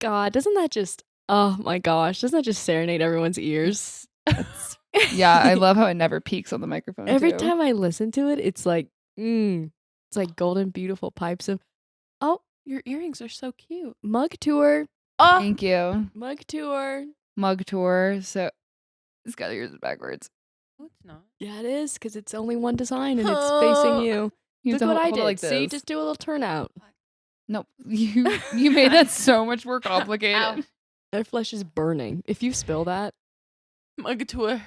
God, doesn't that just, oh my gosh, doesn't that just serenade everyone's ears? Yeah, I love how it never peaks on the microphone. Every time I listen to it, it's like, it's like golden, beautiful pipes of, oh, your earrings are so cute. mug tour. Oh, Thank you. Mug tour. Mug tour. So it's got yours backwards. no, it's not. Yeah, it is, because it's only one design and it's facing you. You have Look to what I hold it did. like See, this. just do a little turnout. No, you made that so much more complicated. Their flesh is burning. If you spill that. Mug tour.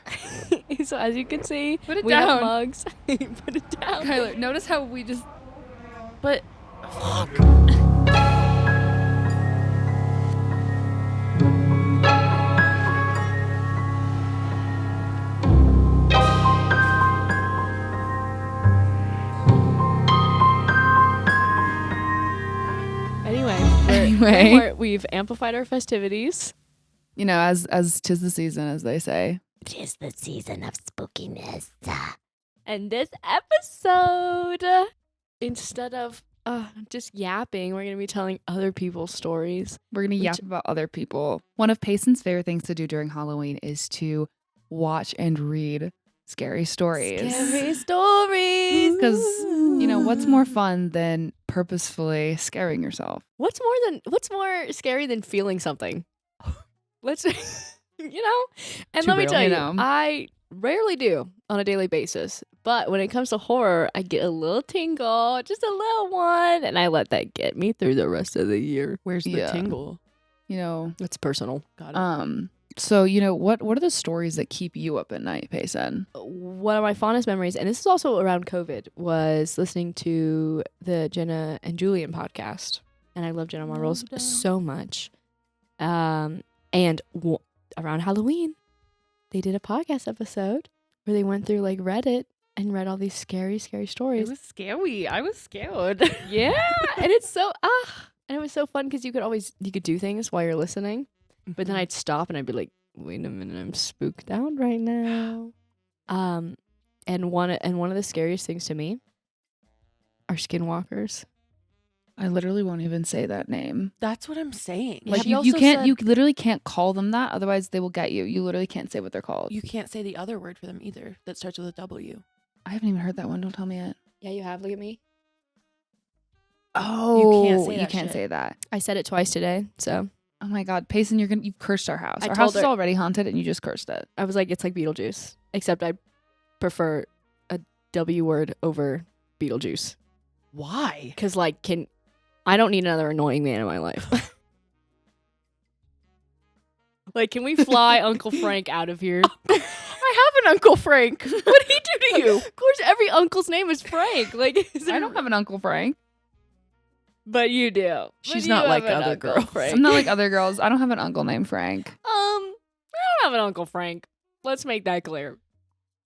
So as you can see, Put it we have down. mugs. Put it down. Kyler, notice how we just. But fuck. Anyway, we've amplified our festivities. You know, as 'tis the season, as they say. 'Tis the season of spookiness. And this episode, instead of just yapping, we're going to be telling other people's stories. We're going to yap about other people. One of Payson's favorite things to do during Halloween is to watch and read scary stories. Scary stories. Because, you know, what's more fun than purposefully scaring yourself? What's more scary than feeling something? Let's, you know? And Too let me real. tell you, You know. I rarely do on a daily basis. But when it comes to horror, I get a little tingle, just a little one, and I let that get me through the rest of the year. Where's the Yeah. tingle? You know, It's personal. Got it. so, you know, what are the stories that keep you up at night, Payson? One of my fondest memories, and this is also around COVID, was listening to the Jenna and Julian podcast. And I love Jenna Marbles so much. And around Halloween, they did a podcast episode where they went through like Reddit and read all these scary, scary It stories. was scary. I was scared. Yeah. And it's so, and it was so fun because you could do things while you're listening. But then I'd stop and I'd be like, wait a minute, I'm spooked out right now. And one of the scariest things to me are skinwalkers. I literally won't even say that name. That's what I'm saying. Yeah, Like she you also can't, said- you literally can't call them that. Otherwise they will get you. You literally can't say what they're called. You can't say the other word for them either that starts with a W. I haven't even heard that one. Don't tell me it. Yeah, you have. Look at me. Oh, can't say you that can't shit. say that. I said it twice today. So Oh my God, Payson, you've cursed our house. I Our told house is her- already haunted, and you just cursed it. I was like, it's like Beetlejuice, except I prefer a W word over Beetlejuice. Why? Because I don't need another annoying man in my life. Like, can we fly Uncle Frank out of here? I have an Uncle Frank. What did he do to you? Of course, every uncle's name is Frank. Like, I don't have an Uncle Frank. but you do. She's But not you like have an other Uncle girls. Frank. I'm not like other girls. I don't have an uncle named Frank. I don't have an Uncle Frank. Let's make that clear.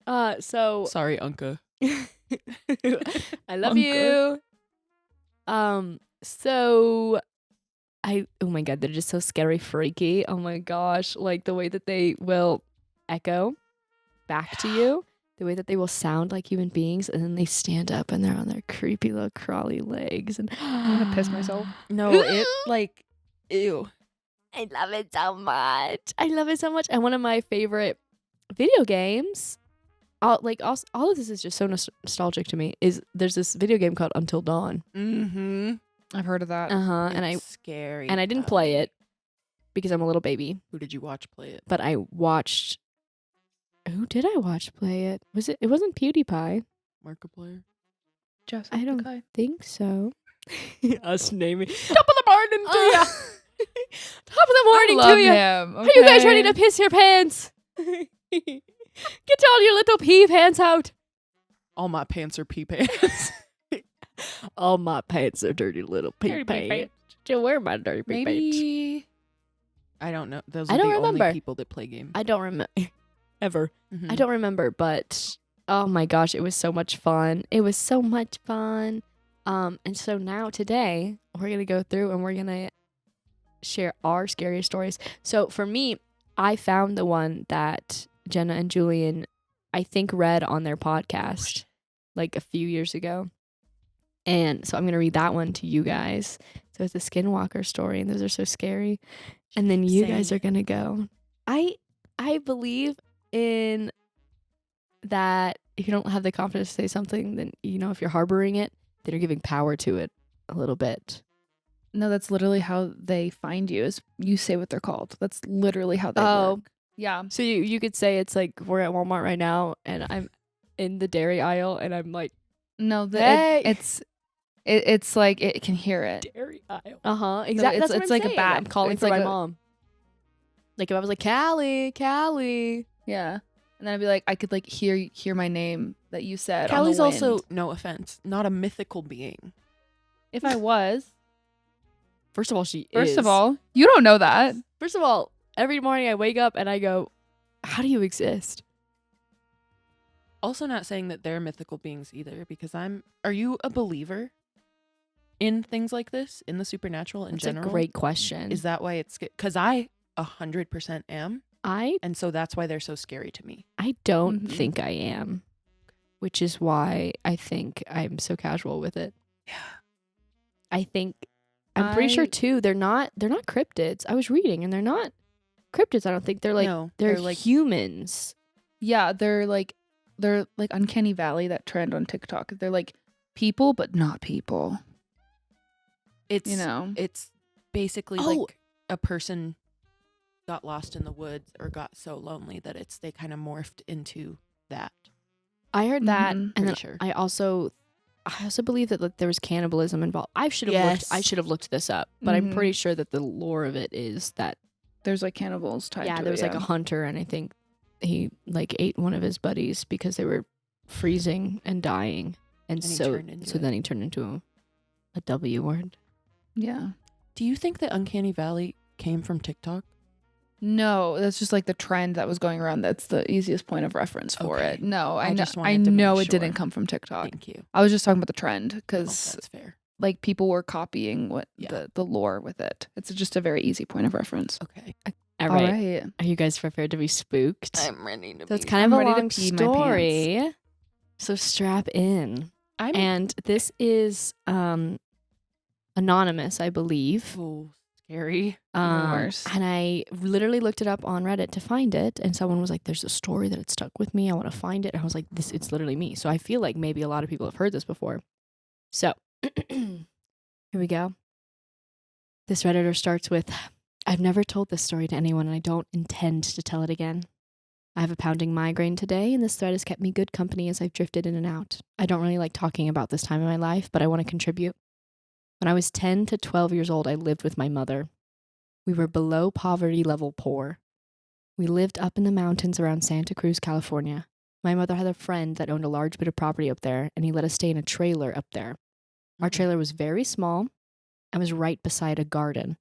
So Sorry, Uncle. I love Uncle. you. So oh my God, they're just so scary, freaky. Oh my gosh, like the way that they will echo back to you, the way that they will sound like human beings, and then they stand up and they're on their creepy little crawly legs, and I'm gonna piss myself. No, it like, ew. I love it so much. I love it so much. And one of my favorite video games, all of this is just so nostalgic to me, is there's this video game called Until Dawn. Mm-hmm. I've heard of that. And scary. I didn't play it because I'm a little baby, Who did you watch play it? but I watched. Who did I watch play it? It wasn't PewDiePie. Markiplier. I don't think so. Us naming Top of the morning to ya. Top of the morning I love to you. him. Are you guys okay? ready to piss your pants? Get all your little pee pants out. All my pants are pee pants. All my pants are dirty little pee Dirty pee pants. To wear my dirty pee pants. Maybe. I don't know. Those are I don't the remember. only people that play games. I don't remember ever. Mhm. I don't remember, but oh my gosh, it was so much fun. It was so much fun. And so now today we're gonna go through and we're gonna share our scariest stories. So for me, I found the one that Jenna and Julian, I think, read on their podcast like a few years ago. And so I'm going to read that one to you guys. So it's a skinwalker story, and those are so scary. And then you guys are going to go. I believe in that if you don't have the confidence to say something, then, if you're harboring it, then you're giving power to it a little bit. No, that's literally how they find you, is you say what they're called. That's literally how they work. Yeah. So you could say it's like we're at Walmart right now, and I'm in the dairy aisle, and I'm like, No, hey. it's like it can hear it. Dairy aisle. Exactly. So That's what it's I'm like a saying. bat. I'm calling It's for like my a- mom. Like if I was like, Callie. Yeah. And then I'd be like, I could like hear my name that you said. Callie's on the wind. also, no offense, not a mythical being. If I was. First of all, she is. First of all, you don't know that. First of all, every morning I wake up and I go, how do you exist? Also not saying that they're mythical beings either, because are you a believer in things like this, in the supernatural in That's general? a great question. Is that why it's, because I 100% am, and so that's why they're so scary to me. I don't Mhm. think I am, which is why I think I'm so casual with it. Yeah. I'm pretty sure too. They're not cryptids. I was reading, and they're not cryptids. I don't think they're like No, they're like humans. Yeah, they're like Uncanny Valley, that trend on TikTok. They're like people, but not people. it's It's basically Oh. like a person got lost in the woods or got so lonely that they kind of morphed into that. I heard that, Mhm. and Pretty then sure. I also believe that there was cannibalism involved. I should have Yes. looked this up, but I'm Mhm. pretty sure that the lore of it is that there's like cannibals tied to it. there was like a hunter, and I think he like ate one of his buddies because they were freezing and dying, and he so turned into it. then he turned into a W word. Yeah. Do you think that Uncanny Valley came from TikTok? No, that's just like the trend that was going around. That's the easiest point of reference for Okay. it. No, I I know. just I wanted to know make it didn't sure. come from TikTok. Thank you. I was just talking about the trend Oh, because that's fair. like people were copying what Yeah. the lore with it. It's just a very easy point of reference. Okay. All right. Are you guys prepared to be spooked? I'm ready to So it's be. kind of I'm a ready to long pee my story. So strap in. And this is anonymous, I believe. Oh, scary. Even worse. And I literally looked it up on Reddit to find it, and someone was like, there's a story that it stuck with me. I want to find it. And I was like, it's literally me. So I feel like maybe a lot of people have heard this before. So here we go. This Redditor starts with, I've never told this story to anyone, and I don't intend to tell it again. I have a pounding migraine today, and this thread has kept me good company as I've drifted in and out. I don't really like talking about this time in my life, but I want to contribute. When I was 10 to 12 years old, I lived with my mother. We were below poverty level poor. We lived up in the mountains around Santa Cruz, California. My mother had a friend that owned a large bit of property up there, and he let us stay in a trailer up there. Our trailer was very small and was right beside a garden.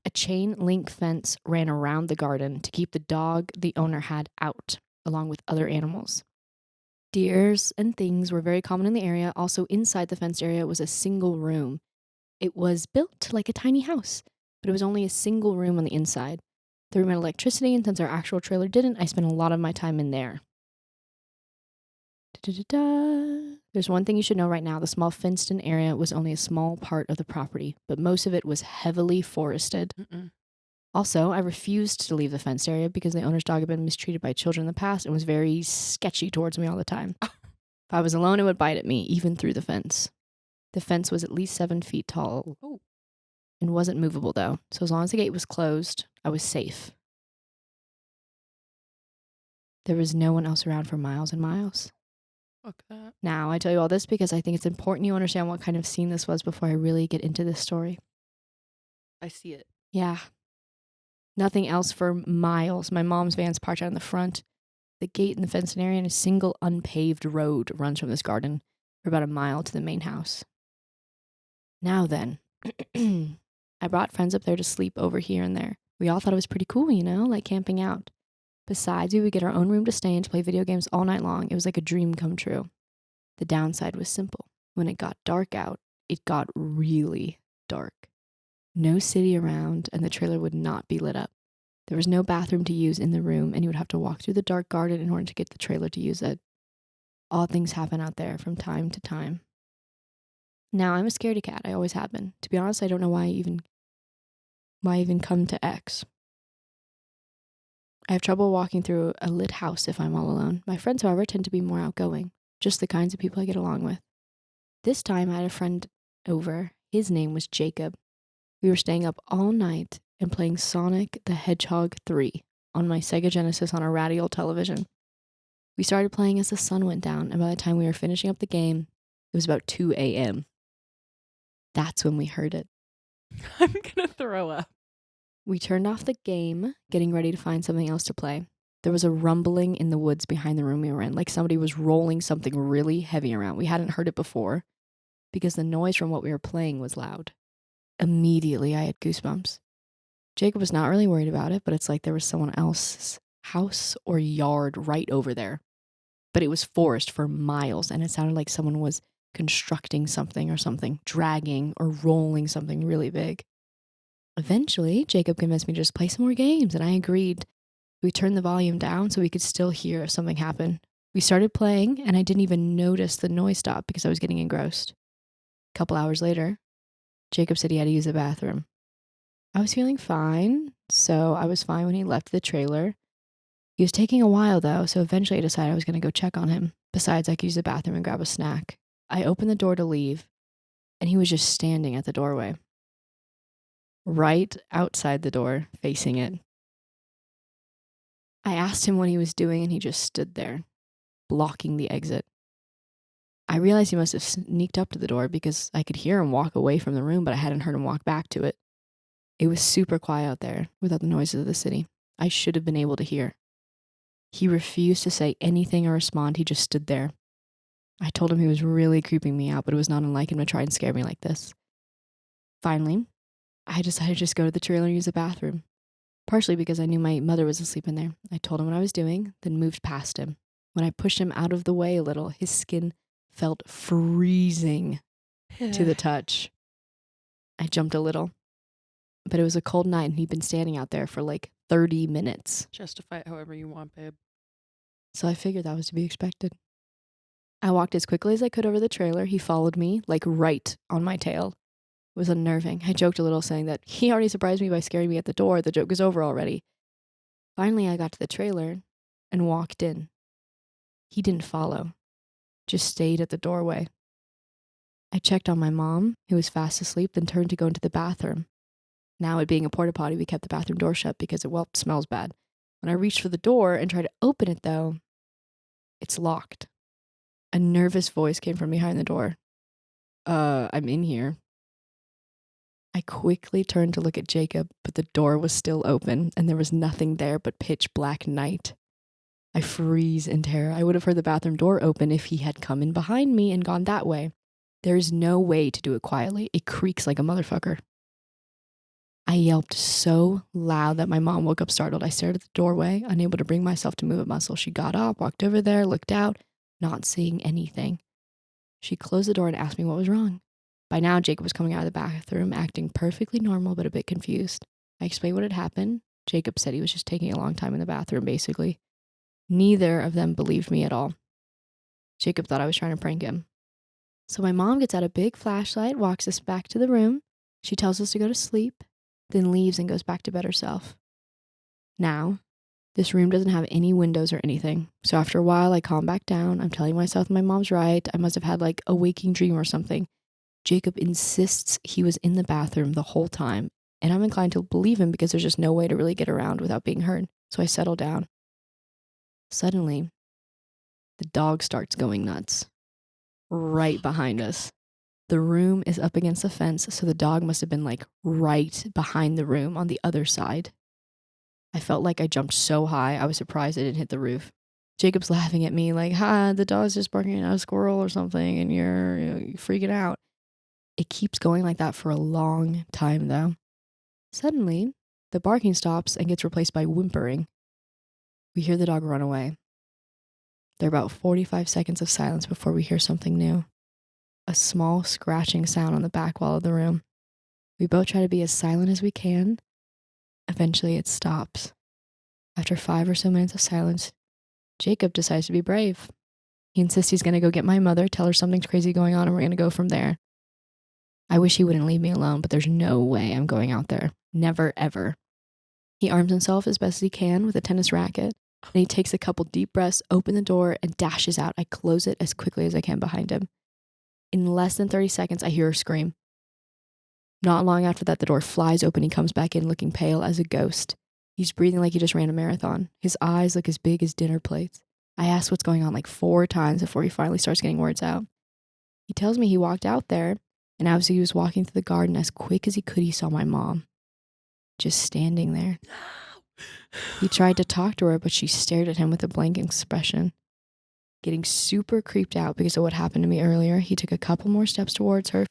A chain link fence ran around the garden to keep the dog the owner had out, along with other animals. Deers and things were very common in the area. Also, inside the fenced area was a single room. It was built like a tiny house, but it was only a single room on the inside. The room had electricity, and since our actual trailer didn't, I spent a lot of my time in there. There's one thing you should know right now. The small fenced-in area was only a small part of the property, but most of it was heavily forested. Also, I refused to leave the fenced area because the owner's dog had been mistreated by children in the past and was very sketchy towards me all the time. If I was alone, it would bite at me, even through the fence. The fence was at least 7 feet tall and wasn't movable, though. So as long as the gate was closed, I was safe. There was no one else around for miles and miles. Fuck that. Now, I tell you all this because I think it's important you understand what kind of scene this was before I really get into this story. I see it. Yeah. Nothing else for miles. My mom's van's parked out in the front. The gate in the fenced area and a single unpaved road runs from this garden for about a mile to the main house. Now then, I brought friends up there to sleep over here and there. We all thought it was pretty cool, like camping out. Besides, we would get our own room to stay in to play video games all night long. It was like a dream come true. The downside was simple. When it got dark out, it got really dark. No city around, and the trailer would not be lit up. There was no bathroom to use in the room, and you would have to walk through the dark garden in order to get the trailer to use it. Odd things happen out there from time to time. Now, I'm a scaredy cat. I always have been. To be honest, I don't know why I even come to X. I have trouble walking through a lit house if I'm all alone. My friends, however, tend to be more outgoing, just the kinds of people I get along with. This time, I had a friend over. His name was Jacob. We were staying up all night and playing Sonic the Hedgehog 3 on my Sega Genesis on a ratty old television. We started playing as the sun went down, and by the time we were finishing up the game, it was about 2 a.m. That's when we heard it. I'm gonna throw up. We turned off the game, getting ready to find something else to play. There was a rumbling in the woods behind the room we were in, like somebody was rolling something really heavy around. We hadn't heard it before because the noise from what we were playing was loud. Immediately, I had goosebumps. Jacob was not really worried about it, but it's like there was someone else's house or yard right over there. But it was forest for miles, and it sounded like someone was constructing something or something, dragging or rolling something really big. Eventually, Jacob convinced me to just play some more games, and I agreed. We turned the volume down so we could still hear if something happened. We started playing, and I didn't even notice the noise stop because I was getting engrossed. A couple hours later, Jacob said he had to use the bathroom. I was feeling fine, so I was fine when he left the trailer. He was taking a while, though, so eventually I decided I was going to go check on him. Besides, I could use the bathroom and grab a snack. I opened the door to leave, and he was just standing at the doorway. Right outside the door, facing it. I asked him what he was doing, and he just stood there, blocking the exit. I realized he must have sneaked up to the door because I could hear him walk away from the room, but I hadn't heard him walk back to it. It was super quiet out there without the noises of the city. I should have been able to hear. He refused to say anything or respond. He just stood there. I told him he was really creeping me out, but it was not unlike him to try and scare me like this. Finally, I decided to just go to the trailer and use the bathroom. Partially because I knew my mother was asleep in there. I told him what I was doing, then moved past him. When I pushed him out of the way a little, his skin felt freezing to the touch. I jumped a little. But it was a cold night, and he'd been standing out there for like 30 minutes. Justify it however you want, babe. So I figured that was to be expected. I walked as quickly as I could over the trailer. He followed me, like right on my tail. It was unnerving. I joked a little, saying that he already surprised me by scaring me at the door. The joke was over already. Finally, I got to the trailer and walked in. He didn't follow, just stayed at the doorway. I checked on my mom, who was fast asleep, then turned to go into the bathroom. Now, it being a porta potty, we kept the bathroom door shut because it, well, smells bad. When I reached for the door and tried to open it, though, it's locked. A nervous voice came from behind the door. I'm in here. I quickly turned to look at Jacob, but the door was still open, and there was nothing there but pitch black night. I freeze in terror. I would have heard the bathroom door open if he had come in behind me and gone that way. There is no way to do it quietly. It creaks like a motherfucker. I yelped so loud that my mom woke up startled. I stared at the doorway, unable to bring myself to move a muscle. She got up, walked over there, looked out, not seeing anything. She closed the door and asked me what was wrong. By now, Jacob was coming out of the bathroom, acting perfectly normal but a bit confused. I explained what had happened. Jacob said he was just taking a long time in the bathroom, basically. Neither of them believed me at all. Jacob thought I was trying to prank him. So my mom gets out a big flashlight, walks us back to the room. She tells us to go to sleep, then leaves and goes back to bed herself. Now, this room doesn't have any windows or anything. So after a while, I calm back down. I'm telling myself my mom's right. I must have had like a waking dream or something. Jacob insists he was in the bathroom the whole time, and I'm inclined to believe him because there's just no way to really get around without being heard. So I settle down. Suddenly, the dog starts going nuts. Right behind us. The room is up against the fence, so the dog must have been like right behind the room on the other side. I felt like I jumped so high, I was surprised I didn't hit the roof. Jacob's laughing at me like, the dog's just barking at a squirrel or something, and you're freaking out. It keeps going like that for a long time, though. Suddenly, the barking stops and gets replaced by whimpering. We hear the dog run away. There are about 45 seconds of silence before we hear something new. A small scratching sound on the back wall of the room. We both try to be as silent as we can. Eventually, it stops. After 5 or so minutes of silence, Jacob decides to be brave. He insists he's going to go get my mother, tell her something's crazy going on, and we're going to go from there. I wish he wouldn't leave me alone, but there's no way I'm going out there. Never, ever. He arms himself as best as he can with a tennis racket, and he takes a couple deep breaths, opens the door, and dashes out. I close it as quickly as I can behind him. In less than 30 seconds, I hear her scream. Not long after that, the door flies open. He comes back in looking pale as a ghost. He's breathing like he just ran a marathon. His eyes look as big as dinner plates. I ask what's going on like 4 times before he finally starts getting words out. He tells me he walked out there, and as he was walking through the garden as quick as he could, he saw my mom just standing there. He tried to talk to her, but she stared at him with a blank expression. Getting super creeped out because of what happened to me earlier, he took a couple more steps towards her,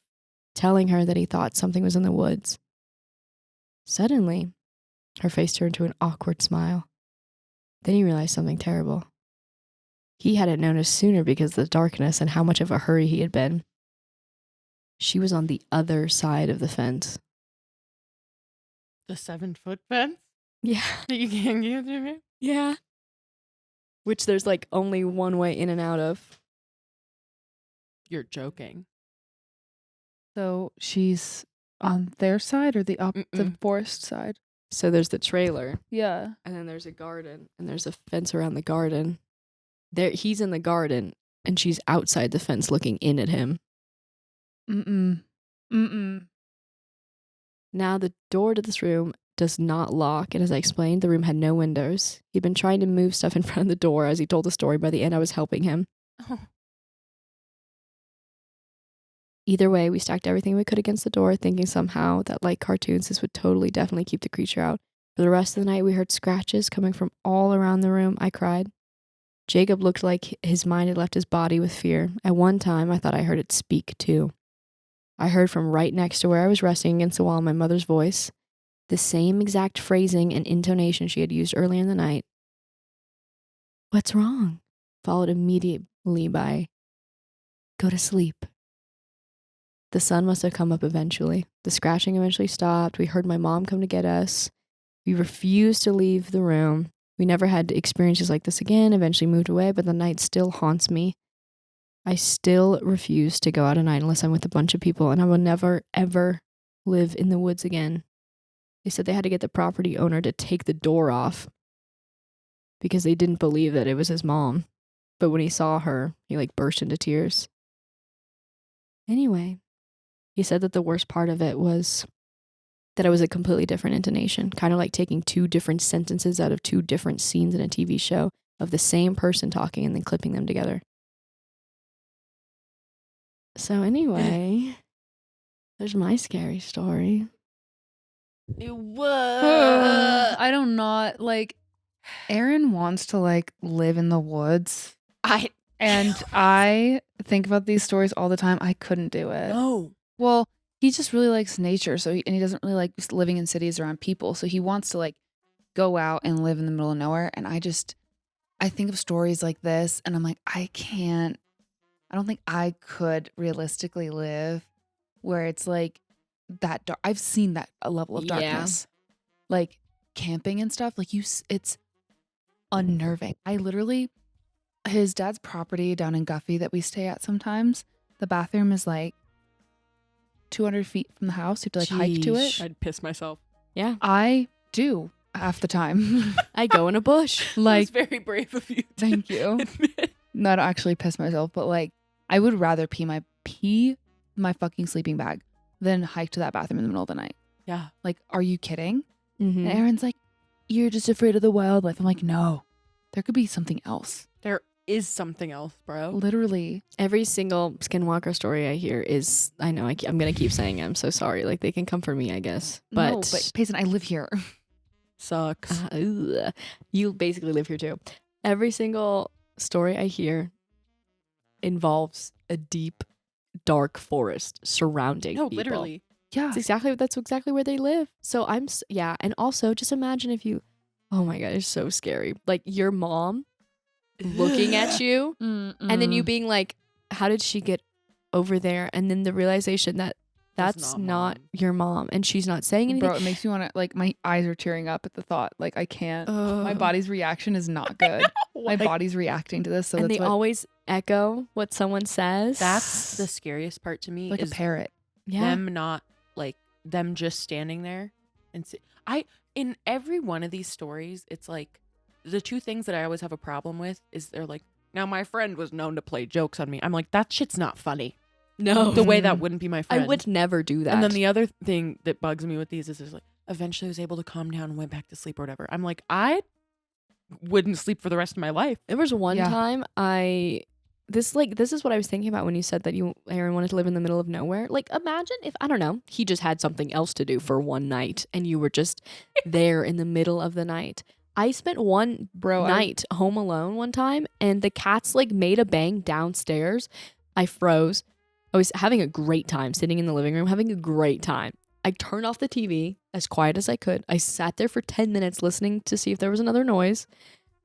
telling her that he thought something was in the woods. Suddenly, her face turned to an awkward smile. Then he realized something terrible. He hadn't noticed sooner because of the darkness and how much of a hurry he had been. She was on the other side of the fence. The 7-foot fence Yeah. that you can't get through? Yeah. Which there's like only one way in and out of. You're joking. So she's on their side or the forest side? So there's the trailer, Yeah. and then there's a garden, and there's a fence around the garden. He's in the garden, and she's outside the fence looking in at him. Now the door to this room does not lock, and as I explained, the room had no windows. He'd been trying to move stuff in front of the door as he told the story. By the end, I was helping him. Oh. Either way, we stacked everything we could against the door, thinking somehow that, like cartoons, this would definitely keep the creature out. For the rest of the night, we heard scratches coming from all around the room. I cried. Jacob looked like his mind had left his body with fear. At one time, I thought I heard it speak, too. I heard from right next to where I was resting against the wall my mother's voice, the same exact phrasing and intonation she had used earlier in the night. "What's wrong?" Followed immediately by, "Go to sleep." The sun must have come up eventually. The scratching eventually stopped. We heard my mom come to get us. We refused to leave the room. We never had experiences like this again, eventually moved away, but the night still haunts me. I still refuse to go out at night unless I'm with a bunch of people, and I will never, ever live in the woods again. They said they had to get the property owner to take the door off because they didn't believe that it was his mom. But when he saw her, he burst into tears. Anyway, he said that the worst part of it was that it was a completely different intonation, kind of like taking 2 different sentences out of 2 different scenes in a TV show of the same person talking and then clipping them together. So anyway, there's my scary story. What? I don't not Aaron wants to live in the woods. And I think about these stories all the time. I couldn't do it. No. Well, he just really likes nature, and he doesn't really like just living in cities around people. So he wants to go out and live in the middle of nowhere. And I think of stories like this, and I'm like, I can't. I don't think I could realistically live where it's that dark. I've seen that level of darkness, camping and stuff. It's unnerving. I literally, his dad's property down in Guffey that we stay at sometimes, the bathroom is 200 feet from the house. You have to hike to it. I'd piss myself. Yeah. I do half the time. I go in a bush. That's very brave of you. Thank you. Not actually piss myself, but I would rather pee my fucking sleeping bag than hike to that bathroom in the middle of the night. Yeah. Are you kidding? Mm-hmm. And Aaron's you're just afraid of the wildlife. I'm no, there could be something else. There is something else, bro. Literally. Every single skinwalker story I hear is, I know, I'm going to keep saying it. I'm so sorry. They can come for me, I guess. But, No, but Payson, I live here. Sucks. You basically live here too. Every single story I hear involves a deep, dark forest surrounding people. Literally. Yeah. That's exactly where they live. So and also just imagine if you, oh my God, it's so scary. Your mom looking at you and then you being how did she get over there? And then the realization that that's not your mom and she's not saying anything. Bro, it makes me want to, my eyes are tearing up at the thought. I can't. My body's reaction is not good. My body's reacting to this. So and that's they always echo what someone says. That's the scariest part to me. Like is a parrot. them not like them just standing there and in every one of these stories, it's like the two things that I always have a problem with is they're like, now my friend was known to play jokes on me. I'm like, that shit's not funny. No. The way that wouldn't be my friend. I would never do that. And then the other thing that bugs me with these is like, eventually I was able to calm down and went back to sleep or whatever. I'm like, I wouldn't sleep for the rest of my life. There was one time this is what I was thinking about when you said that Aaron wanted to live in the middle of nowhere. Like, imagine if, I don't know, he just had something else to do for one night and you were just there in the middle of the night. I spent one night home alone one time and the cats like made a bang downstairs. I froze. I was having a great time sitting in the living room, having a great time. I turned off the TV as quiet as I could. I sat there for 10 minutes listening to see if there was another noise.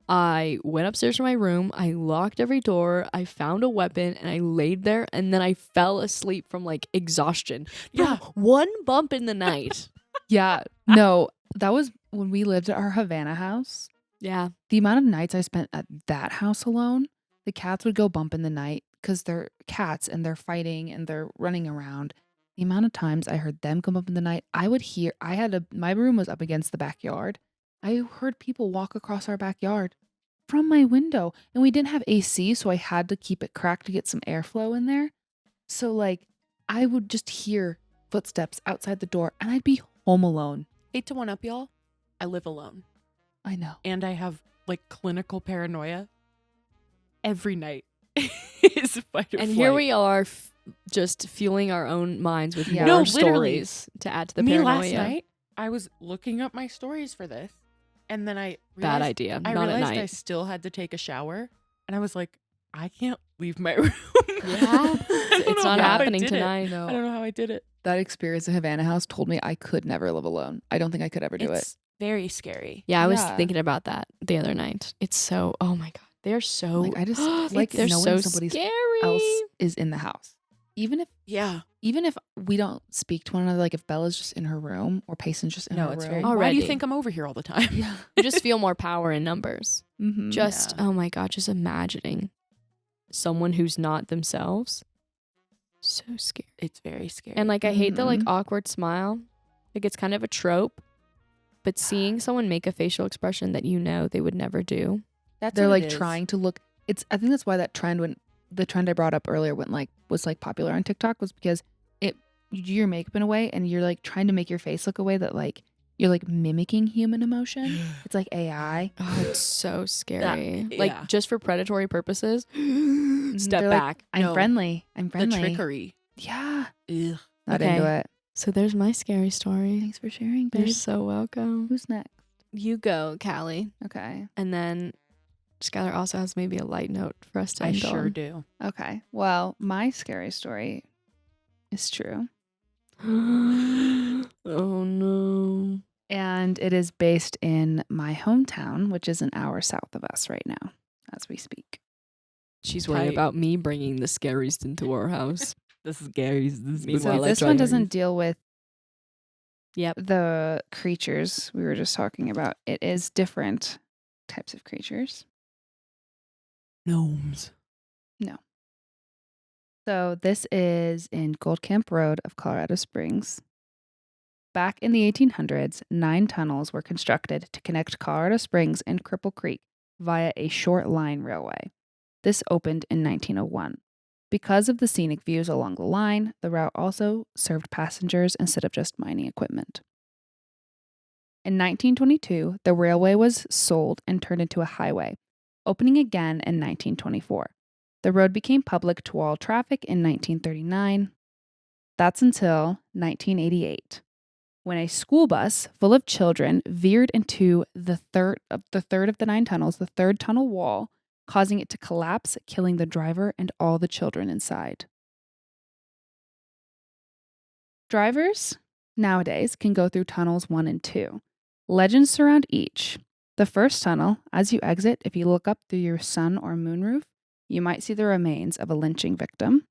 I went upstairs to my room. I locked every door. I found a weapon and I laid there and then I fell asleep from like exhaustion. From one bump in the night. Yeah. No, that was when we lived at our Havana house. Yeah. The amount of nights I spent at that house alone, the cats would go bump in the night because they're cats and they're fighting and they're running around. The amount of times I heard them come up in the night, my room was up against the backyard. I heard people walk across our backyard from my window and we didn't have AC, so I had to keep it cracked to get some airflow in there. So like I would just hear footsteps outside the door and I'd be home alone. Hate to one up y'all. I live alone. I know. And I have like clinical paranoia every night. Is fight or And flight. here we are just fueling our own minds with more No, stories to add to the paranoia. Last night, I was looking up my stories for this, and then I realized, Bad idea. I Not at realized night. I still had to take a shower, and I was like, I can't leave my room. Yeah. It's not happening tonight. No. I don't know how I did it. That experience at Havana House told me I could never live alone. I don't think I could ever do it. It's very scary. Yeah, I was thinking about that the other night. It's so, oh my God. They're so, Like I just like they're knowing so somebody scary. else is in the house. Even if we don't speak to one another, like if Bella's just in her room or Payson's just in her it's room. very. Why do Already. you think I'm over here all the time? Yeah. You just feel more power in numbers. Mm-hmm. Just, oh my God, just imagining someone who's not themselves. So scary. It's very scary. And like, I hate the like Mhm. awkward smile. Like, it's kind of a trope. But seeing someone make a facial expression that you know they would never do. They're like trying to look. I think that's why that trend the trend I brought up earlier was like popular on TikTok was because you do your makeup in a way and you're like trying to make your face look a way that like you're like mimicking human emotion. It's like AI. Oh, it's so scary. That- Like, yeah. just for predatory purposes. Step They're like, back. I'm No. friendly. I'm The friendly. trickery. Yeah. Ugh. Not Okay. into it. So there's my scary story. Thanks for sharing, You're babe. so welcome. Who's next? You go, Callie. Okay. And then Skylar also has maybe a light note for us to I end sure on. do. Okay. Well, my scary story is true. Oh no. And it is based in my hometown, which is an hour south of us right now as we speak. She's worried Tight. about me bringing the scaries into our house. This is Gary's. This is Meanwhile, So I this try one to- doesn't deal with Yep. the creatures we were just talking about. It is different types of creatures. gnomes. So this is in Gold Camp Road of Colorado Springs. Back in the 1800s, 9 tunnels were constructed to connect Colorado Springs and Cripple Creek via a short line railway. This opened in 1901. Because of the scenic views along the line, the route also served passengers instead of just mining equipment. In 1922, the railway was sold and turned into a highway, opening again in 1924. The road became public to all traffic in 1939. That's until 1988, when a school bus full of children veered into the third of the 9 tunnels, the third tunnel wall, causing it to collapse, killing the driver and all the children inside. Drivers nowadays can go through tunnels 1 and 2. Legends surround each. The first tunnel, as you exit, if you look up through your sun or moon roof, you might see the remains of a lynching victim.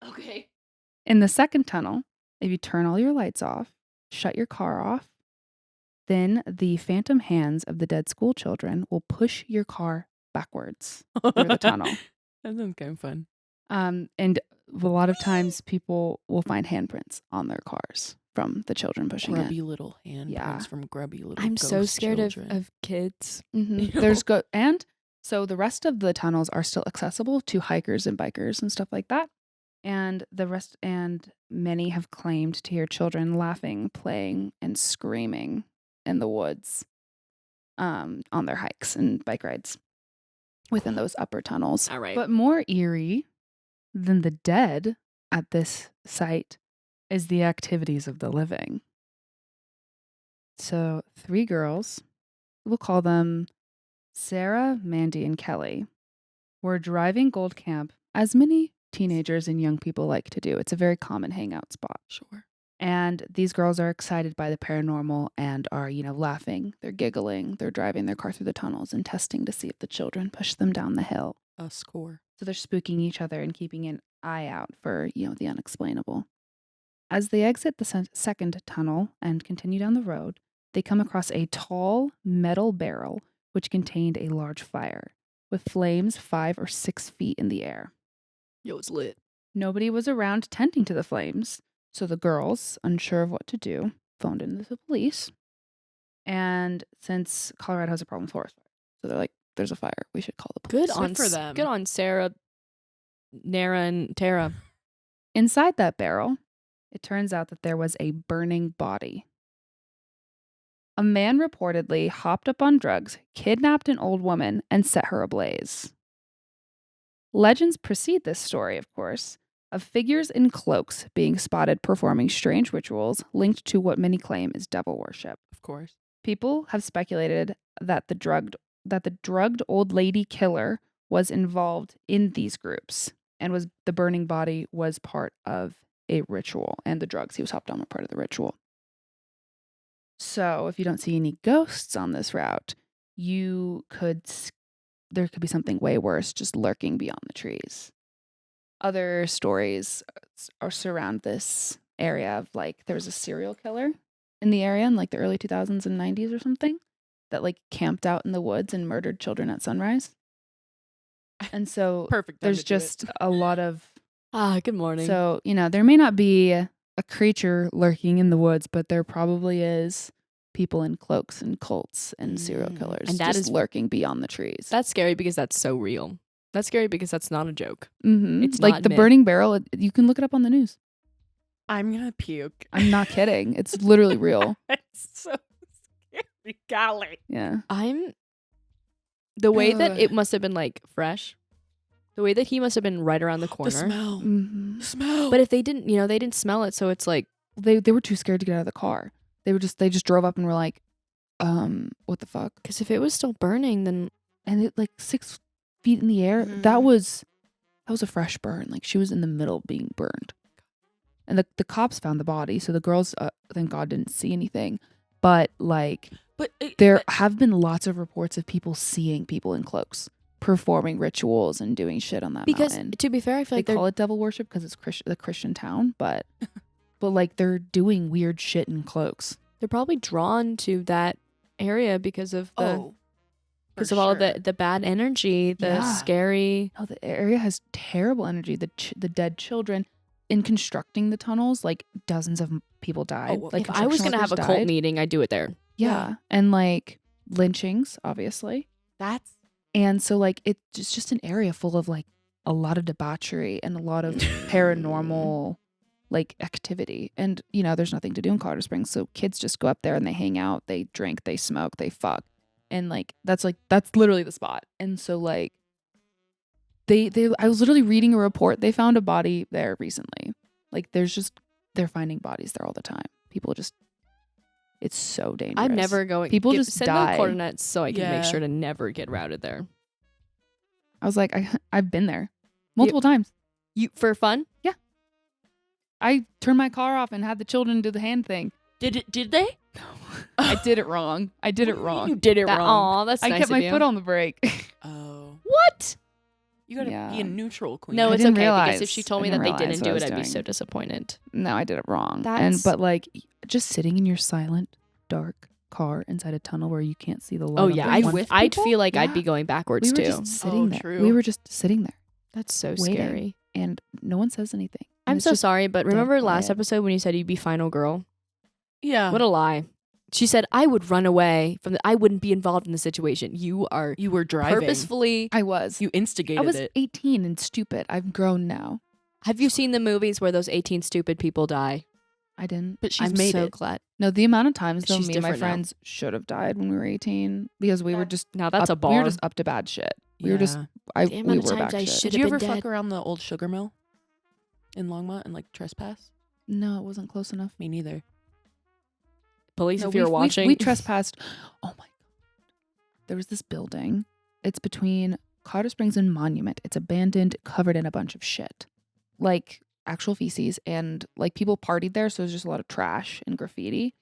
Okay. In the second tunnel, if you turn all your lights off, shut your car off, then the phantom hands of the dead school children will push your car backwards through the tunnel. That sounds kind of fun. And a lot of times people will find handprints on their cars from the children pushing Grubby it. little handprints Yeah. from grubby little I'm so ghost scared children. of kids. Mm-hmm. You There's know? and so the rest of the tunnels are still accessible to hikers and bikers and stuff like that. And many have claimed to hear children laughing, playing, and screaming in the woods on their hikes and bike rides within those upper tunnels. All right. But more eerie than the dead at this site is the activities of the living. So 3 girls, we'll call them Sarah, Mandy, and Kelly, were driving Gold Camp, as many teenagers and young people like to do. It's a very common hangout spot. Sure. And these girls are excited by the paranormal and are, laughing. They're giggling. They're driving their car through the tunnels and testing to see if the children push them down the hill. A score. So they're spooking each other and keeping an eye out for, the unexplainable. As they exit the second tunnel and continue down the road, they come across a tall metal barrel which contained a large fire, with flames 5 or 6 feet in the air. Yo, it's lit. Nobody was around tending to the flames, so the girls, unsure of what to do, phoned in the police. And since Colorado has a problem with forest fire, so they're like, there's a fire, we should call the police. Good on Sarah, Nara, and Tara. Inside that barrel, it turns out that there was a burning body. A man reportedly hopped up on drugs, kidnapped an old woman, and set her ablaze. Legends precede this story, of course, of figures in cloaks being spotted performing strange rituals linked to what many claim is devil worship. Of course. People have speculated that the drugged old lady killer was involved in these groups, and the burning body was part of a ritual, and the drugs he was hopped on were part of the ritual. So if you don't see any ghosts on this route, there could be something way worse just lurking beyond the trees. Other stories are surround this area of there was a serial killer in the area in the early 2000s and 90s or something that camped out in the woods and murdered children at sunrise. And so Perfect. there's just a lot of Good morning. So, there may not be a creature lurking in the woods, but there probably is people in cloaks and cults and serial killers And that just is lurking beyond the trees. That's scary because that's so real. That's scary because that's not a joke. Mm-hmm. It's like not the myth. burning barrel. You can look it up on the news. I'm gonna puke. I'm not kidding. It's literally real. It's so scary. Golly. Yeah. The way that it must have been fresh. The way that he must have been right around the corner. The smell. Mm-hmm. The smell. But if they didn't, they didn't smell it, so it's they were too scared to get out of the car. They just drove up and were like, what the fuck? because if it was still burning, then And it 6 feet in the air. Mhm. That was a fresh burn. She was in the middle of being burned. And the cops found the body, so the girls, thank God, didn't see anything. But there have been lots of reports of people seeing people in cloaks performing rituals and doing shit on that because mountain. to be fair, I feel They call it devil worship because it's the Christian town, but they're doing weird shit in cloaks. they're probably drawn to that area because of the for all sure. the bad energy, the Yeah. scary. No, the area has terrible energy. The dead children. In constructing the tunnels, dozens of people died. well, If I was construction gonna have a workers cult died. meeting, I'd do it there. Yeah. And lynchings, obviously. That's And so it's just an area full of a lot of debauchery and a lot of paranormal activity. And there's nothing to do in Colorado Springs, so kids just go up there and they hang out, they drink, they smoke, they fuck. And that's literally the spot. And so I was literally reading a report. They found a body there recently. They're finding bodies there all the time. People just, it's so dangerous. I'm never going. People just send die. the coordinates so I can make Yeah. sure to never get routed there. I was I've been there multiple times. You for fun? I turned my car off and had the children do the hand thing. did they? I did it wrong. I did it What do you mean wrong. You did it wrong. Aw, that's I nice kept of my you. foot on the brake. Oh, What? you gotta Yeah. be a neutral queen. No, I it's didn't okay realize. because if she told I me that didn't they realize didn't do what it, I I'd was be so doing. disappointed. No, I did it wrong. That's- But just sitting in your silent, dark car inside a tunnel where you can't see the light. Oh on yeah, the Are you one- with I'd people? feel like I'd Yeah. be going backwards we were too. just sitting there. true. We were just sitting there. That's so waiting. scary. and no one says anything. And I'm it's so just sorry, but dead remember last quiet. episode when you said you'd be final girl? Yeah. What a lie. She said, I would run away from I wouldn't be involved in the situation. You are You were driving. purposefully. I was. You instigated I was it. 18 and stupid. I've grown now. Have you seen the movies where those 18 stupid people die? I didn't. But she's I'm made so it. glad. No, the amount of times though She's me and my different now. friends should have died when we were 18 because we were just Now that's a up, bar. we were just up to bad shit. We were just Yeah. The we amount of were times back I shit. should Did you have ever been fuck dead. around the old sugar mill in Longmont and like trespass? No, it wasn't close enough. Me neither. Police, No, if you're watching. we trespassed. Oh my god. There was this building. It's between Colorado Springs and Monument. It's abandoned, covered in a bunch of shit. Like actual feces, and like people partied there, so there's just a lot of trash and graffiti.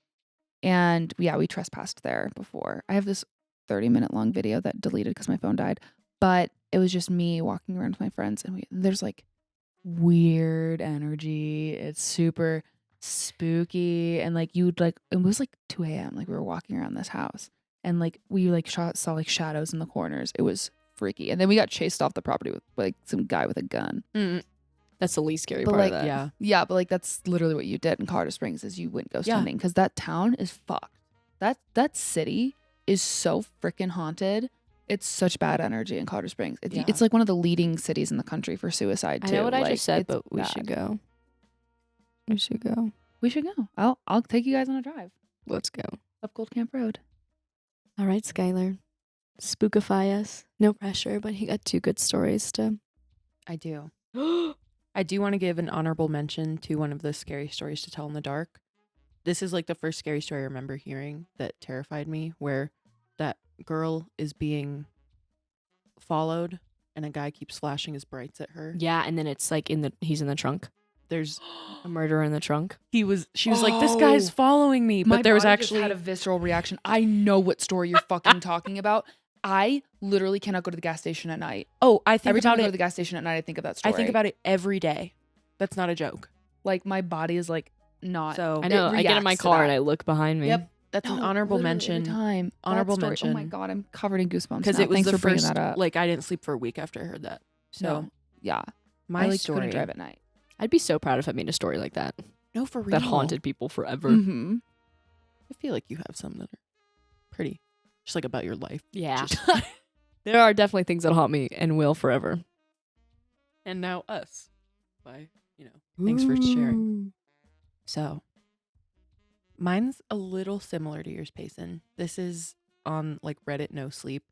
And yeah, we trespassed there before. I have this 30-minute long video that deleted because my phone died. But it was just me walking around with my friends, and there's like weird energy. It's super spooky, and like you'd like it was like 2 a.m. Like we were walking around this house, and like we like saw like shadows in the corners. It was freaky, and then we got chased off the property with like some guy with a gun. That's the least scary But, part like, of that. Yeah. Yeah, but like that's literally what you did in Colorado Springs is you went ghost Yeah. hunting because that town is fucked. That city is so freaking haunted. It's such bad energy in Colorado Springs. Yeah. It's like one of the leading cities in the country for suicide too. I know what I Like, just said, it's but we bad. should go. We should go. We should go. I'll take you guys on a drive Let's go. up Gold Camp Road. All right, Skylar. Spookify us. No pressure, but he got 2 good stories to. I do. I do want to give an honorable mention to one of the scary stories to tell in the dark. This is like the first scary story I remember hearing that terrified me, where that girl is being followed and a guy keeps flashing his brights at her. Yeah, and then it's like he's in the trunk. There's A murderer in the trunk. she was like, this guy's Oh. following me, but there was actually had a visceral reaction. I know what story you're fucking talking about. I literally cannot go to the gas station at night. I think Every time I about go to it. the gas station at night, I think of that story. I think about it every day. That's not a joke. like my body is like not. So I know. It I get in my reacts to car that. and I look behind me. Yep. that's an No, honorable literally mention. every time. Honorable That story- Oh my mention. god, I'm covered in goosebumps Because now. it was Thanks the for bringing first. that up. Like I didn't sleep for a week after I heard that. So No. Yeah, my I like story. couldn't drive at night. I'd be so proud if I made a story like that. No, for real. That haunted people forever. Mm-hmm. I feel like you have some that are pretty, just like about your life. Yeah. Just- There are definitely things that haunt me and will forever. and now us. By thanks for sharing. So, mine's a little similar to yours, Payson. This is on like Reddit No Sleep,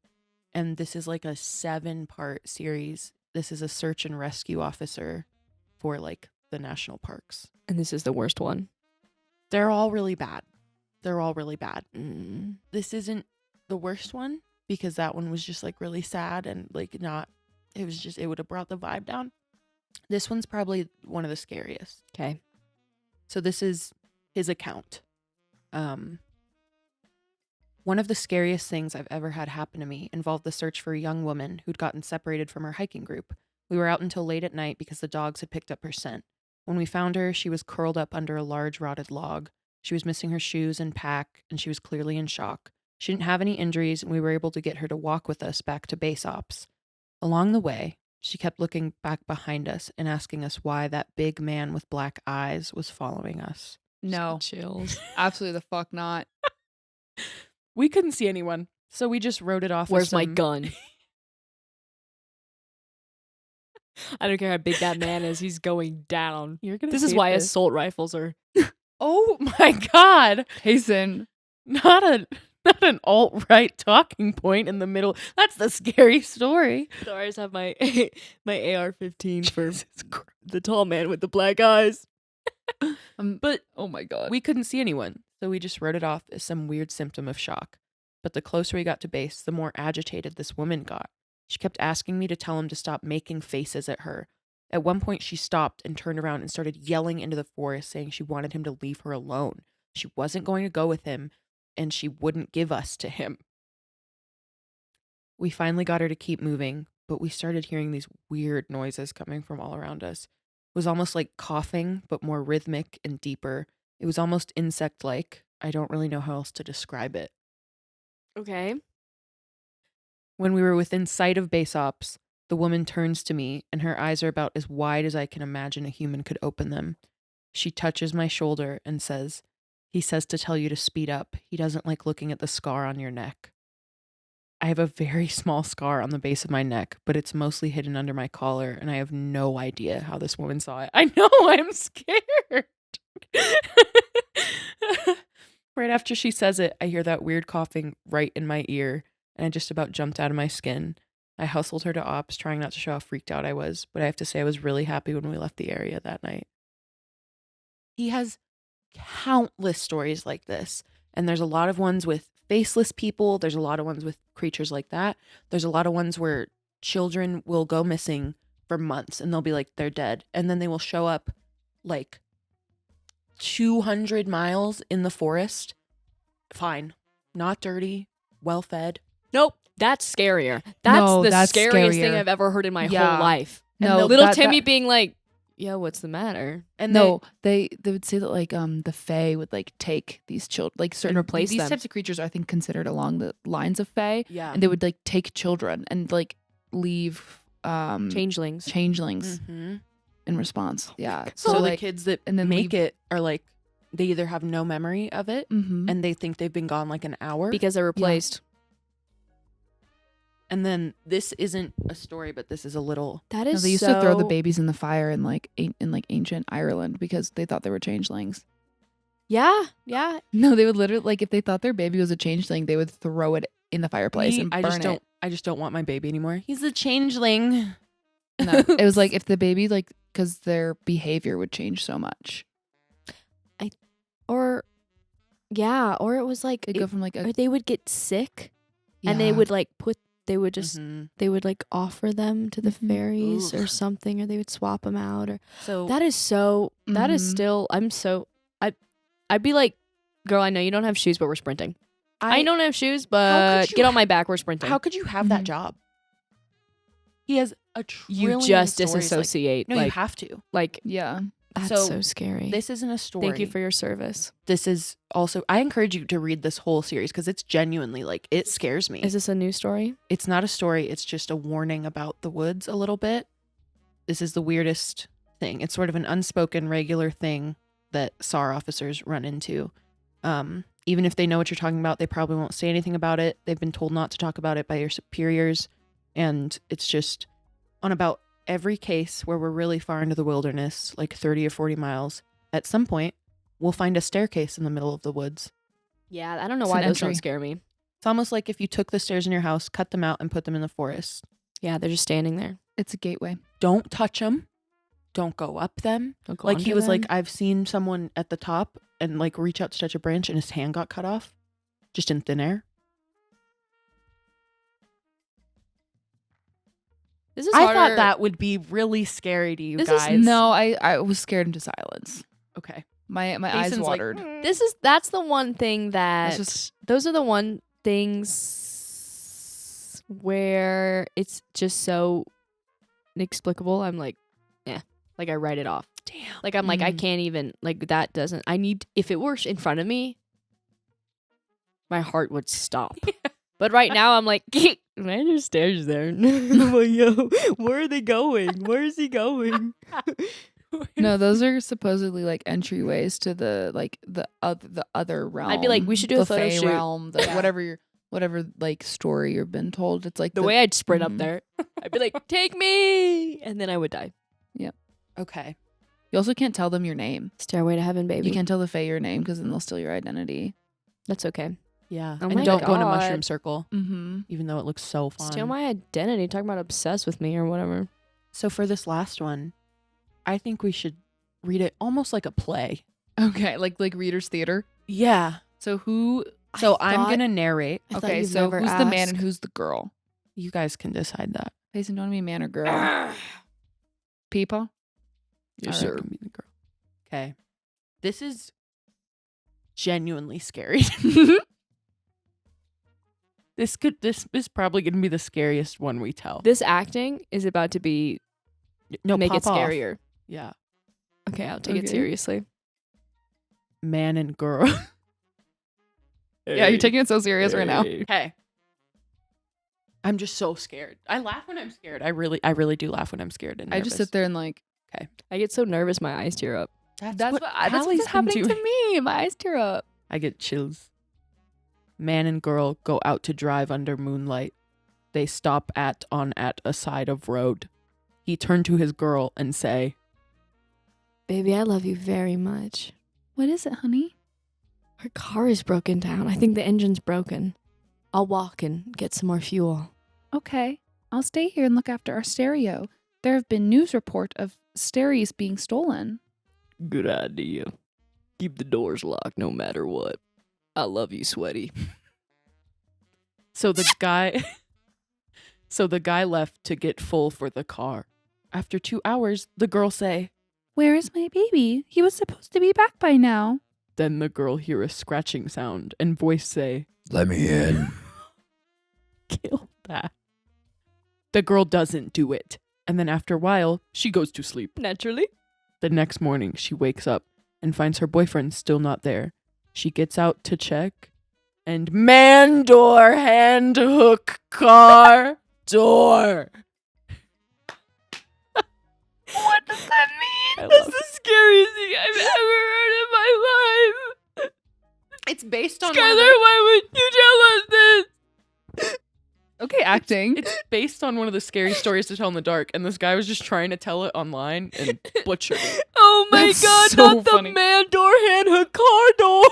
and this is like a 7-part series. This is a search and rescue officer for like the national parks. And this is the worst one. They're all really bad. They're all really bad. Mm. This isn't the worst one because that one was just like really sad and like not. It was just, it would have brought the vibe down. This one's probably one of the scariest. Okay. So this is his account. One of the scariest things I've ever had happen to me involved the search for a young woman who'd gotten separated from her hiking group. We were out until late at night because the dogs had picked up her scent. When we found her, she was curled up under a large rotted log. She was missing her shoes and pack, and she was clearly in shock. She didn't have any injuries, and we were able to get her to walk with us back to base ops. Along the way, she kept looking back behind us and asking us why that big man with black eyes was following us. No, Chills. absolutely the fuck not. We couldn't see anyone, so we just wrote it off. Where's as my some- gun? I don't care how big that man is. He's going down. You're gonna This is hate why this. assault rifles are. Oh my god! Payson. Not an alt-right talking point in the middle. That's the scary story. So I just have my my AR-15 for the tall man with the black eyes. But Oh my god. we couldn't see anyone, so we just wrote it off as some weird symptom of shock. But the closer we got to base, the more agitated this woman got. She kept asking me to tell him to stop making faces at her. At one point, she stopped and turned around and started yelling into the forest, saying she wanted him to leave her alone. She wasn't going to go with him, and she wouldn't give us to him. We finally got her to keep moving, but we started hearing these weird noises coming from all around us. It was almost like coughing, but more rhythmic and deeper. It was almost insect-like. I don't really know how else to describe it. Okay. When we were within sight of base ops, The woman turns to me, and her eyes are about as wide as I can imagine a human could open them. She touches my shoulder and says, "He says to tell you to speed up. He doesn't like looking at the scar on your neck." I have a very small scar on the base of my neck, but it's mostly hidden under my collar, and I have no idea how this woman saw it. I know, I'm scared. Right after she says it, I hear that weird coughing right in my ear, and I just about jumped out of my skin. I hustled her to ops, trying not to show how freaked out I was, but I have to say I was really happy when we left the area that night. He has countless stories like this, and there's a lot of ones with faceless people. There's a lot of ones with creatures like that. There's a lot of ones where children will go missing for months, and they'll be like, they're dead, and then they will show up like 200 miles in the forest. Fine. Not dirty. Well fed. Nope. That's scarier. That's scariest thing scarier. I've ever heard in my Yeah. whole life. And No, the little that- Timmy that- being like, "Yo, what's the matter?" And No, they would say that like the Fae would like take these children, like certain replace these them. types of creatures are, I think, considered along the lines of Fae, yeah. and they would like take children and like leave Changelings. changelings Mm-hmm. in response. Yeah, So, the like kids that and then make leave- it are like, they either have no memory of it, mhm. and they think they've been gone like an hour. Because they're replaced. And then this isn't a story, but this is a little. That No, is they used to throw the babies in the fire in like ancient Ireland because they thought they were changelings. Yeah. Yeah. No, they would literally like if they thought their baby was a changeling, they would throw it in the fireplace Me, and I burn just it. don't. I just don't want my baby anymore. He's a changeling. No, it was like if the baby like because their behavior would change so much. Or, yeah. Or it was like, They go from like a or they would get sick and they Yeah. would like they would just, Mhm. they would like offer them to the Mhm. fairies or Ugh. something, or they would swap them out. Or So that is so, that is Mhm. still, I'd be like, girl, I know you don't have shoes, but we're sprinting. I don't have shoes, but you get on my back, we're sprinting. How could you have that Mhm. job? He has a trillion you just stories like- disassociate. no, you like, have to. like yeah. that's so so scary. This isn't a story. Thank you for your service. This is also. I encourage you to read this whole series because it's genuinely like it scares me. Is this a new story? It's not a story. It's just a warning about the woods a little bit. This is the weirdest thing. It's sort of an unspoken regular thing that SAR officers run into. Even if they know what you're talking about, they probably won't say anything about it. They've been told not to talk about it by your superiors. And it's just on about every case where we're really far into the wilderness, like 30 or 40 miles, at some point, we'll find a staircase in the middle of the woods. Yeah, I don't know It's why an those don't entry. scare me. It's almost like if you took the stairs in your house, cut them out, and put them in the forest. Yeah, they're just standing there. It's a gateway. Don't touch them. Don't go up them. Don't go Like he onto was them. like, I've seen someone at the top and like reach out to touch a branch and his hand got cut off just in thin air. This is I harder. thought that would be really scary to you This is- guys. No, I was scared into silence. Okay. My eyes Payson's like, watered. That's the one thing that just- those are the one things where it's just so inexplicable. I'm like, like I write it off. Damn. Like I'm like I Mhm. can't even like that doesn't. I need if it were in front of me, my heart would stop. But right now I'm like, man, there's stairs there. I'm like, yo, where are they going? Where is he going? No, those are supposedly like entryways to the like the other realm. I'd be like, we should do a the photo Fae shoot. realm, the whatever like story you've been told. It's like The way I'd sprint Mhm. up there, I'd be like, take me, and then I would die. Okay. you also can't tell them your name. Stairway to heaven, baby. You can't tell the Fae your name because then they'll steal your identity. That's okay. Yeah. Oh and my don't go in a God. mushroom circle, Mm-hmm. even though it looks so fun. Steal my identity. Talking about obsessed with me or whatever. So for this last one, I think we should read it almost like a play. Okay, like readers' theater. Yeah. So who? So I I'm thought- going to narrate. I thought Okay, you've so never who's the man asked. and who's the girl? You guys can decide that. Payson, do you want to be man or girl? People. Yes, All sir. right, can be the girl. Okay. This is genuinely scary. This is probably going to be the scariest one we tell. This acting is about to be No, make it pop off. scarier. Yeah. Okay, I'll take it Okay. seriously. Man and girl. Yeah, you're taking it so serious right now. Okay. I'm just so scared. I laugh when I'm scared. I really do laugh when I'm scared and I just sit there and like, I get so nervous my eyes tear up. that's Hallie's what's been happening to doing. me. My eyes tear up. I get chills. Man and girl go out to drive under moonlight. They stop at a side of road. He turned to his girl and say, Baby, I love you very much. What is it, honey? Her car is broken down. I think the engine's broken. I'll walk and get some more fuel. Okay, I'll stay here and look after our stereo. There have been news report of stereos being stolen. Good idea. Keep the doors locked no matter what. I love you, sweaty. So the guy left to get full for the car. After 2 hours, the girl say, Where is my baby? He was supposed to be back by now. then the girl hear a scratching sound and voice say, Let me in. kill that. The girl doesn't do it. And then after a while, she goes to sleep. Naturally. The next morning, she wakes up and finds her boyfriend still not there. She gets out to check, and man door, hand hook, car door. What does that mean? That's the scariest thing I've ever heard in my life. It's based on Skylar, why would you tell us this? Okay, acting. It's based on one of the scary stories to tell in the dark, and this guy was just trying to tell it online and butchered it. Oh my That's god, so not funny. the man door, hand hook, car door.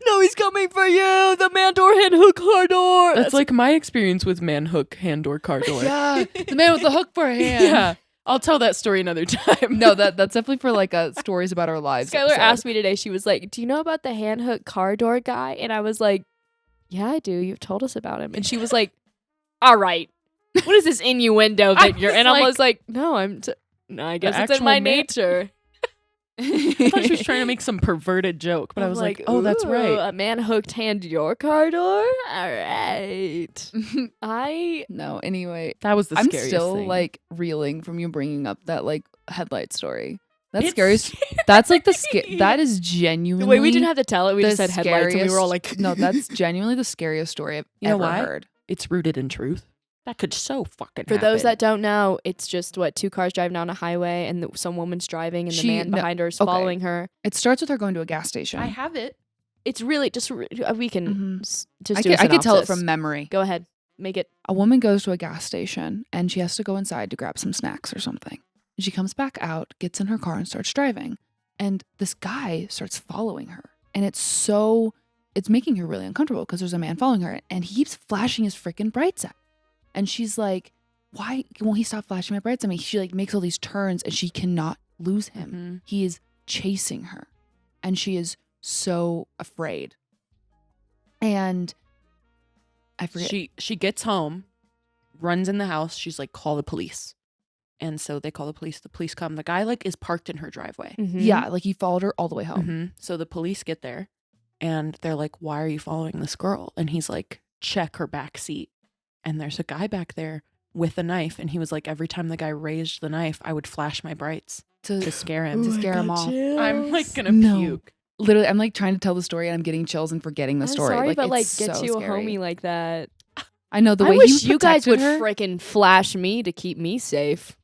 No, he's coming for you. The man door, hand hook, car door. That's like my experience with man hook, hand door, car door. Yeah, the man with the hook for a hand. Yeah. I'll tell that story another time. No, that's definitely for like stories about our lives. Skylar episode. asked me today, she was like, do you know about the hand hook car door guy? And I was like, yeah, I do. You've told us about him. And she was like, all right. What is this innuendo that you're... And I was like, no, no, I guess it's in actual my man- nature. I thought she was trying to make some perverted joke, but I was like, oh, that's "Ooh, right. A man hooked hand your car door? All right. No, anyway, That was the I'm scariest still thing. like reeling from you bringing up that like headlight story. That's It's scary. That's like that is genuinely the way we didn't have to tell it, we the just said headlights and we were all scariest- like... no, that's genuinely the scariest story I've You know ever why? heard. It's rooted in truth. That could so fucking For those happen. that don't know, it's just two cars driving down a highway and some woman's driving and the man behind her is okay. following her. It starts with her going to a gas station. I have it. It's really just we can Mhm. just I do could tell it synopsis. from memory. Go ahead, make it. A woman goes to a gas station and she has to go inside to grab some snacks or something. And she comes back out, gets in her car and starts driving. And this guy starts following her. And it's making her really uncomfortable because there's a man following her and he keeps flashing his freaking brights at her. And she's like, why won't he stop flashing my brights at me? She like makes all these turns and she cannot lose him. Mhm. He is chasing her and she is so afraid. And I forget. She gets home, runs in the house. She's like, call the police. And so they call the police. The police come. The guy like is parked in her driveway. Yeah, like he followed her all the way home. Mhm. So the police get there and they're like, why are you following this girl? And he's like, check her back seat. And there's a guy back there with a knife. And he was like, every time the guy raised the knife, I would flash my brights to scare him. to scare him off. I'm like gonna No. puke. Literally, I'm like trying to tell the story and I'm getting chills and forgetting the I'm story. sorry, but it's get so you scary. a homie like that. I know the I way wish you you guys would her. freaking flash me to keep me safe.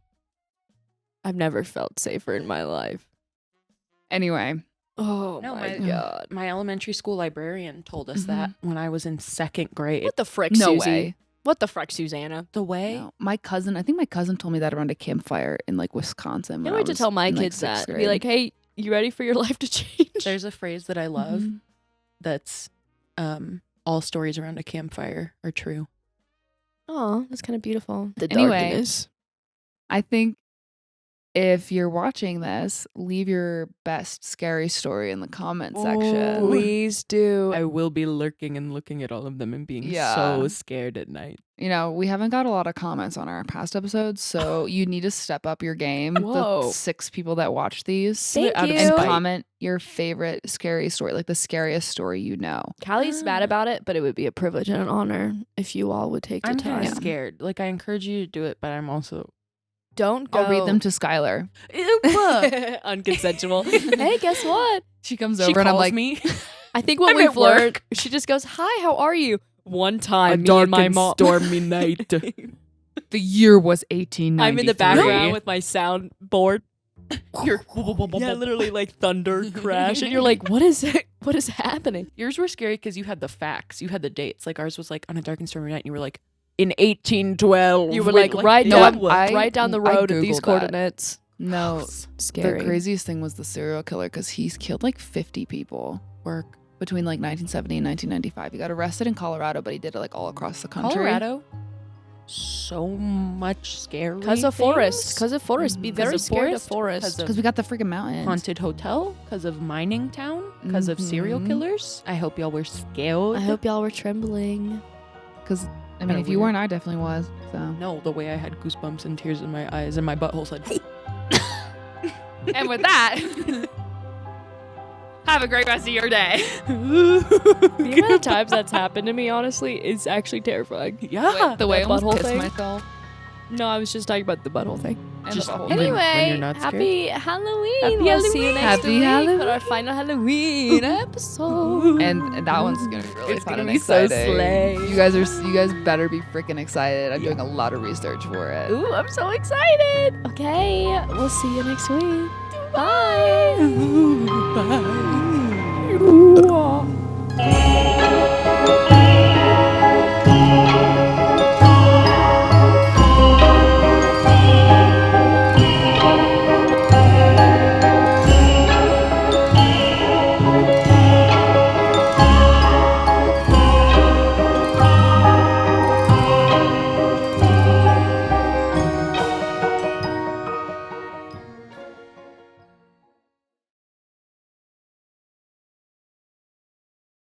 I've never felt safer in my life. Anyway, Oh No, my my- god! My elementary school librarian told us that when I was in second grade. What the frick, no Susie? way. What the frick, Susanna? The way No. I think my cousin told me that around a campfire in like Wisconsin. Can't when wait I to was tell my in, like, kids sixth that. Be grade. like, hey, you ready for your life to change? there's a phrase that I love Mhm. that's all stories around a campfire are true. Oh, that's kind of beautiful. The Anyway. darkness. I think if you're watching this, leave your best scary story in the comment section. Please do. I will be lurking and looking at all of them and being Yeah. so scared at night. You know, we haven't got a lot of comments on our past episodes, so you need to step up your game. Whoa. The 6 people that watch these. Thank out of you. And spite. comment your favorite scary story, like the scariest story you know. Callie's mad about it, but it would be a privilege and an honor if you all would take the I'm time. kind of scared. Like I encourage you to do it, but I'm also Don't go. I'll read them to Skylar. Unconsensual. Hey, guess what? She comes She over and I'm calls like, me. I think what I'm we've at work. learned, she just goes, hi, how are you? one time, me and my mom. stormy night. The year was 1893. I'm in the background with my soundboard. You're Yeah, literally like thunder crash, and you're like, what is it? What is happening? Yours were scary because you had the facts, you had the dates. Like ours was like on a dark and stormy night, and you were like in 1812. You were like, right No, down, I- right down the I road at these Googled that. coordinates. No, Scary. the craziest thing was the serial killer because he's killed like 50 people work. between like 1970 and 1995. He got arrested in Colorado, but he did it like all across the country. Colorado, so much scary. Because of forest. things. Because of forest. Be Mhm. very 'Cause of scared of forest, forest. 'cause of Because we got the freaking mountains. haunted hotel, because of mining town, because of serial Mhm. killers. I hope y'all were scared. I hope y'all were trembling. Because I mean, Kinda if you weird. weren't, I definitely was. So No, the way I had goosebumps and tears in my eyes and my butthole said, and with that, have a great rest of your day. The amount of times that's happened to me, honestly, is actually terrifying. yeah. The way I That almost butthole pissed thing? myself. No, I was just talking about the butthole thing. And Just the butthole. when- Anyway, when you're not scared. happy Halloween. Happy We'll see you Halloween. next Happy week Halloween. for our final Halloween episode. And that one's gonna be really It's fun gonna and be so exciting. slay. You guys better be freaking excited. I'm doing a lot of research for it. Ooh, I'm so excited. Okay, we'll see you next week. Bye. Bye.